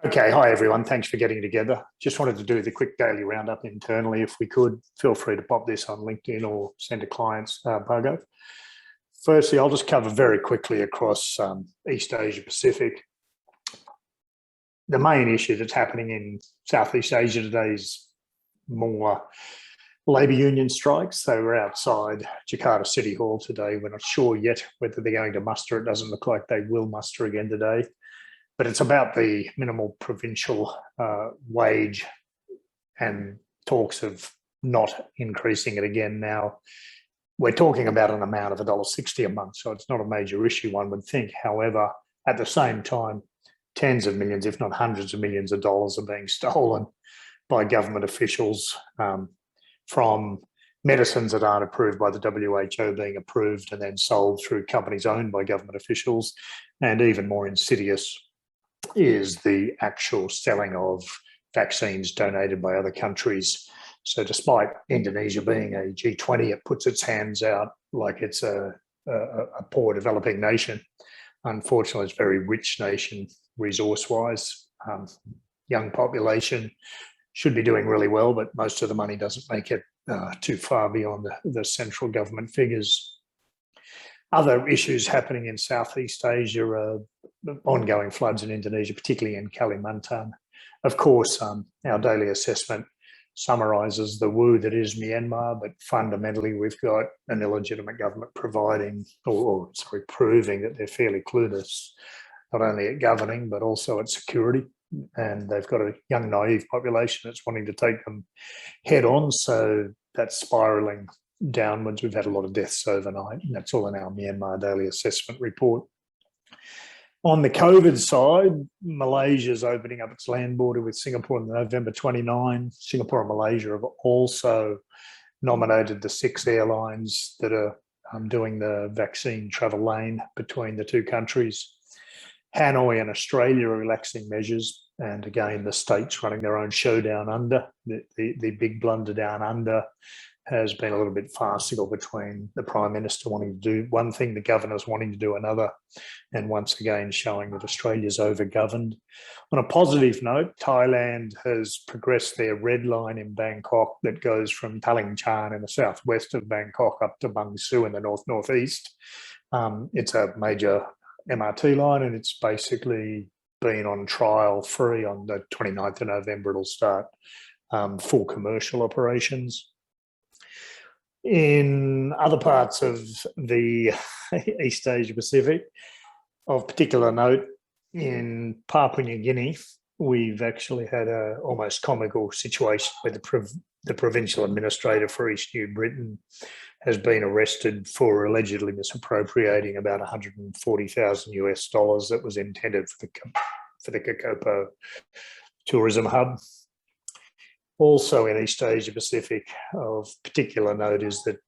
Okay, hi everyone. Thanks for getting together. Just wanted to do the quick daily roundup internally. If we could, feel free to pop this on LinkedIn or send to clients, Bhargav. Firstly, I'll just cover very quickly across East Asia Pacific. The main issue that's happening in Southeast Asia today is more labour union strikes. They were outside Jakarta City Hall today. We're not sure yet whether they're going to muster. It doesn't look like they will muster again today. But it's about the minimal provincial wage and talks of not increasing it again. Now, we're talking about an amount of $1.60 a month, so it's not a major issue, one would think. However, at the same time, tens of millions, if not hundreds of millions of dollars are being stolen by government officials from medicines that aren't approved by the WHO being approved and then sold through companies owned by government officials. And even more insidious is the actual selling of vaccines donated by other countries. So despite Indonesia being a G20, it puts its hands out like it's a poor developing nation. Unfortunately, it's a very rich nation resource-wise. Young population, should be doing really well, but most of the money doesn't make it too far beyond the central government figures. Other issues happening in Southeast Asia are ongoing floods in Indonesia, particularly in Kalimantan. Of course, our daily assessment summarises the woe that is Myanmar, but fundamentally we've got an illegitimate government proving that they're fairly clueless, not only at governing, but also at security. And they've got a young, naive population that's wanting to take them head on. So that's spiralling downwards. We've had a lot of deaths overnight, and that's all in our Myanmar daily assessment report. On the COVID side, Malaysia's opening up its land border with Singapore on November 29. Singapore and Malaysia have also nominated the 6 airlines that are doing the vaccine travel lane between the two countries. Hanoi and Australia are relaxing measures, and again, the states running their own show down under. The big blunder down under has been a little bit farcical between the Prime Minister wanting to do one thing, the governors wanting to do another, and once again showing that Australia's overgoverned. On a positive note, Thailand has progressed their red line in Bangkok that goes from Talinchan in the southwest of Bangkok up to Bang Sue in the north-northeast. It's a major MRT line, and it's basically been on trial free. On the 29th of November, it'll start full commercial operations. In other parts of the East Asia Pacific, of particular note, in Papua New Guinea, we've actually had an almost comical situation where the provincial administrator for East New Britain has been arrested for allegedly misappropriating about $140,000 that was intended for the Kokopo tourism hub. Also in East Asia Pacific, of particular note is that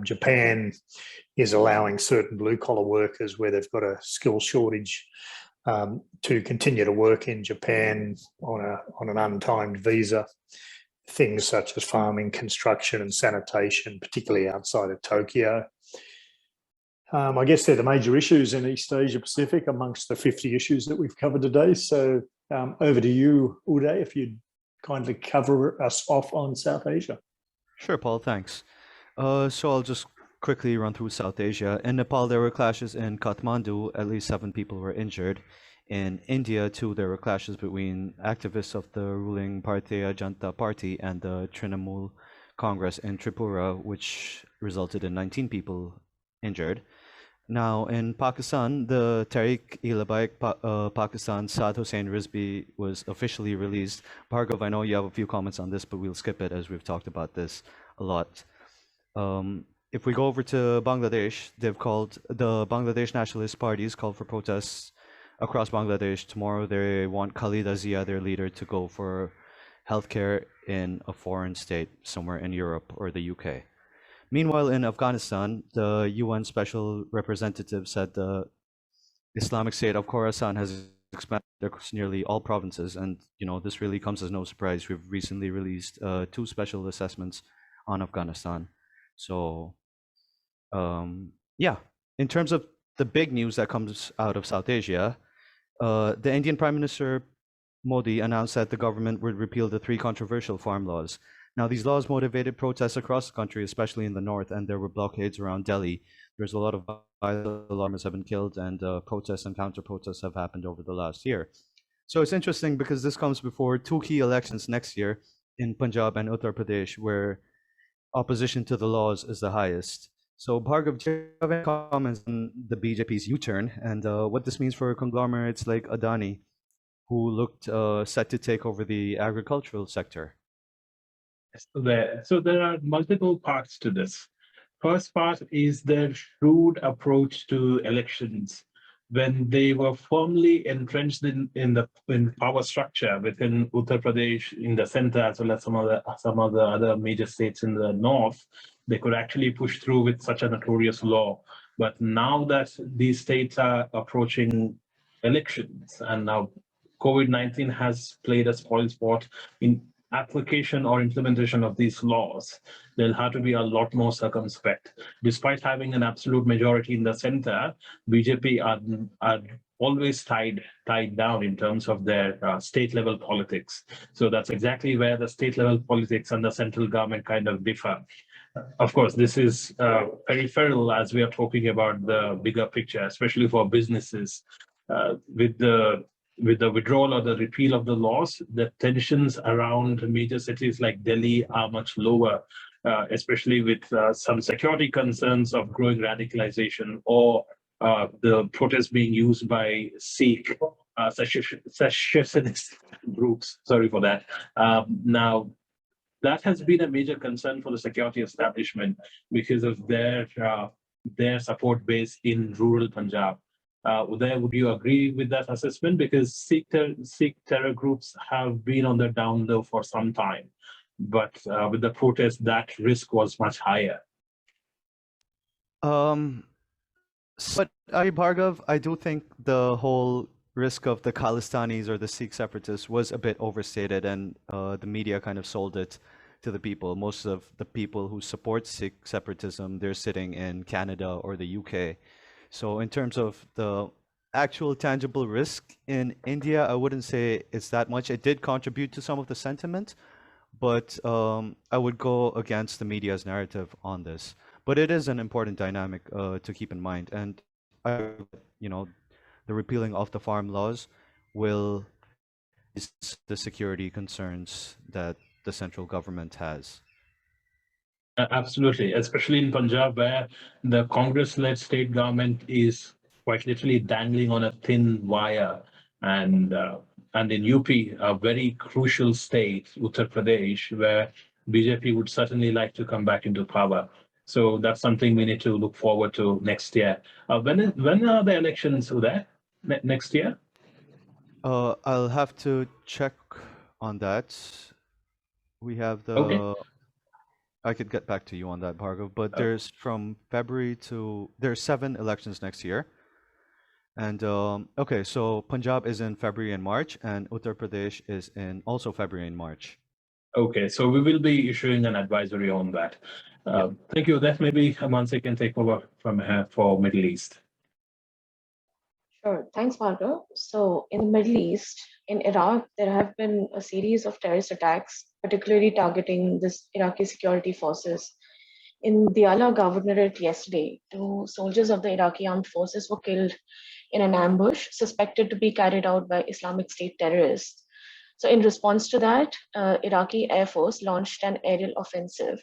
Japan is allowing certain blue-collar workers where they've got a skill shortage to continue to work in Japan on an untimed visa. Things such as farming, construction and sanitation, particularly outside of Tokyo. I guess they're the major issues in East Asia Pacific amongst the 50 issues that we've covered today. So over to you, Uday, if you'd kindly cover us off on South Asia. Sure, Paul, thanks. So I'll just quickly run through South Asia. In Nepal, there were clashes in Kathmandu. At least 7 people were injured. In India, too, there were clashes between activists of the ruling Bharatiya Janata Party and the Trinamool Congress in Tripura, which resulted in 19 people injured. Now, in Pakistan, the Tehreek-e-Labbaik Pakistan Saad Hussain Rizvi was officially released. Bhargav, I know you have a few comments on this, but we'll skip it as we've talked about this a lot. If we go over to Bangladesh, the Bangladesh Nationalist Parties called for protests across Bangladesh. Tomorrow, they want Khalida Zia, their leader, to go for healthcare in a foreign state, somewhere in Europe or the UK. Meanwhile, in Afghanistan, the UN Special Representative said the Islamic State of Khorasan has expanded across nearly all provinces, and this really comes as no surprise. We've recently released 2 special assessments on Afghanistan. So, yeah, in terms of the big news that comes out of South Asia, the Indian Prime Minister Modi announced that the government would repeal the three controversial farm laws. Now, these laws motivated protests across the country, especially in the north, and there were blockades around Delhi. There's a lot of violence, farmers have been killed, and protests and counter-protests have happened over the last year. So it's interesting because this comes before two key elections next year in Punjab and Uttar Pradesh, where opposition to the laws is the highest. So, Bhargav, do you have any comments on the BJP's U-turn and what this means for conglomerates like Adani, who looked set to take over the agricultural sector? So there are multiple parts to this. First part is their shrewd approach to elections. When they were firmly entrenched in power structure within Uttar Pradesh in the center, as well as some of the other major states in the north, they could actually push through with such a notorious law. But now that these states are approaching elections, and now COVID-19 has played a spoilsport in application or implementation of these laws, they'll have to be a lot more circumspect. Despite having an absolute majority in the center, BJP are always tied down in terms of their state level politics. So that's exactly where the state level politics and the central government kind of differ. Of course, this is peripheral as we are talking about the bigger picture, especially for businesses. With the withdrawal or the repeal of the laws, the tensions around major cities like Delhi are much lower, especially with some security concerns of growing radicalization or the protests being used by Sikh secessionist groups. Sorry for that. Now, that has been a major concern for the security establishment because of their support base in rural Punjab. Uday, would you agree with that assessment? Because Sikh terror groups have been on the down low for some time, but with the protests, that risk was much higher. But Bhargav, I do think the whole risk of the Khalistanis or the Sikh separatists was a bit overstated, and the media kind of sold it to the people. Most of the people who support Sikh separatism, they're sitting in Canada or the UK. So in terms of the actual tangible risk in India, I wouldn't say it's that much. It did contribute to some of the sentiment, but I would go against the media's narrative on this. But it is an important dynamic to keep in mind. And, you know, the repealing of the farm laws will ease the security concerns that the central government has. Absolutely, especially in Punjab, where the Congress-led state government is quite literally dangling on a thin wire, and in UP, a very crucial state, Uttar Pradesh, where BJP would certainly like to come back into power. So that's something we need to look forward to next year. When are the elections, Uday? Next year? I'll have to check on that. We have Okay. I could get back to you on that, Bhargav, but there's from February to, there's 7 elections next year. And okay, so Punjab is in February and March, and Uttar Pradesh is in also February and March. Okay, so we will be issuing an advisory on that. Yeah. Thank you. That maybe Mansi can take over from here for Middle East. Sure. Thanks, Bhargav. So in the Middle East, in Iraq, there have been a series of terrorist attacks, particularly targeting this Iraqi security forces. In Diyala Governorate yesterday, 2 soldiers of the Iraqi armed forces were killed in an ambush suspected to be carried out by Islamic State terrorists. So in response to that, Iraqi Air Force launched an aerial offensive,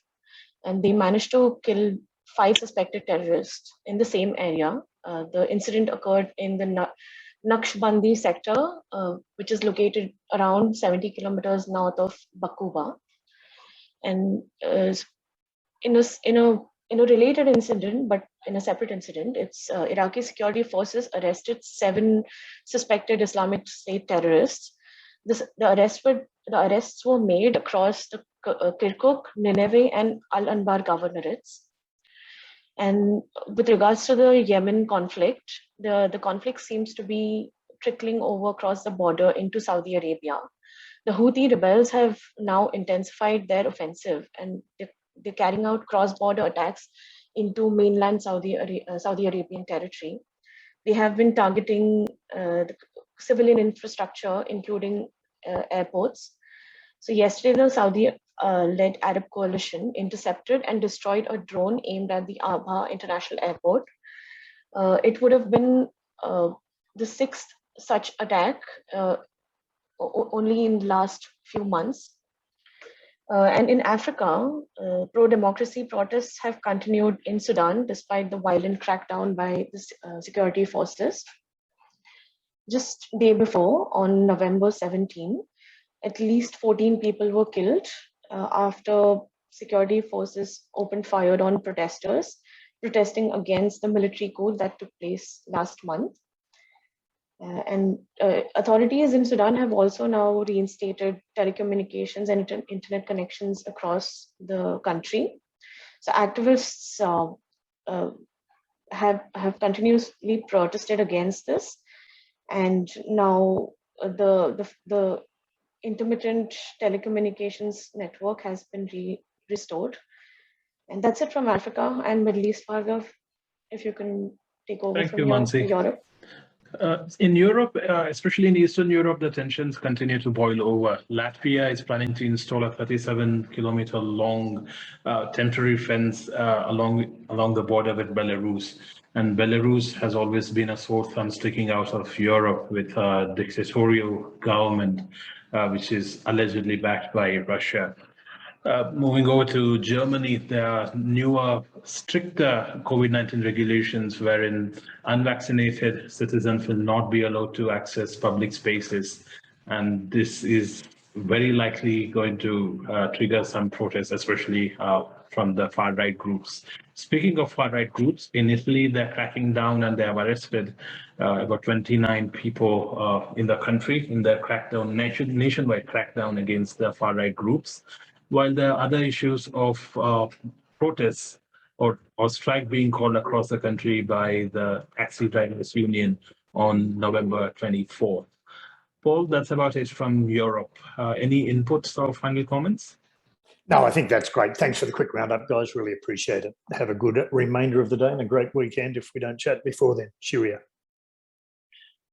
and they managed to kill 5 suspected terrorists in the same area. The incident occurred in the Naqshbandi sector, which is located around 70 kilometers north of Bakuba. And in a related incident, but in a separate incident, it's Iraqi security forces arrested 7 suspected Islamic State terrorists. The arrests were made across the Kirkuk, Nineveh, and Al-Anbar governorates. And with regards to the Yemen conflict, the conflict seems to be trickling over across the border into Saudi Arabia. The Houthi rebels have now intensified their offensive, and they're carrying out cross-border attacks into mainland Saudi Arabian territory. They have been targeting the civilian infrastructure, including airports. So yesterday, the Saudi-led Arab coalition intercepted and destroyed a drone aimed at the Abha International Airport. It would have been the sixth such attack only in the last few months. And in Africa, pro-democracy protests have continued in Sudan despite the violent crackdown by the security forces. Just day before, on November 17, at least 14 people were killed after security forces opened fire on protesters protesting against the military coup that took place last month. And authorities in Sudan have also now reinstated telecommunications and internet connections across the country. So activists have continuously protested against this, and now the intermittent telecommunications network has been restored. And that's it from Africa and Middle East. Bhargav, if you can take over. Thank from you, Mansi. Europe. In Europe, especially in Eastern Europe, the tensions continue to boil over. Latvia is planning to install a 37-kilometer long temporary fence along the border with Belarus. And Belarus has always been a sore thumb sticking out of Europe with a dictatorial government, which is allegedly backed by Russia. Moving over to Germany, there are newer, stricter COVID-19 regulations wherein unvaccinated citizens will not be allowed to access public spaces. And this is very likely going to trigger some protests, especially from the far-right groups. Speaking of far-right groups, in Italy, they're cracking down and they have arrested about 29 people in the country in their crackdown, nationwide crackdown against the far-right groups. While there are other issues of protests or strike being called across the country by the taxi drivers union on November 24th. Paul, that's about it from Europe. Any inputs or final comments? No, I think that's great. Thanks for the quick roundup, guys. Really appreciate it. Have a good remainder of the day and a great weekend if we don't chat before then. Cheerio.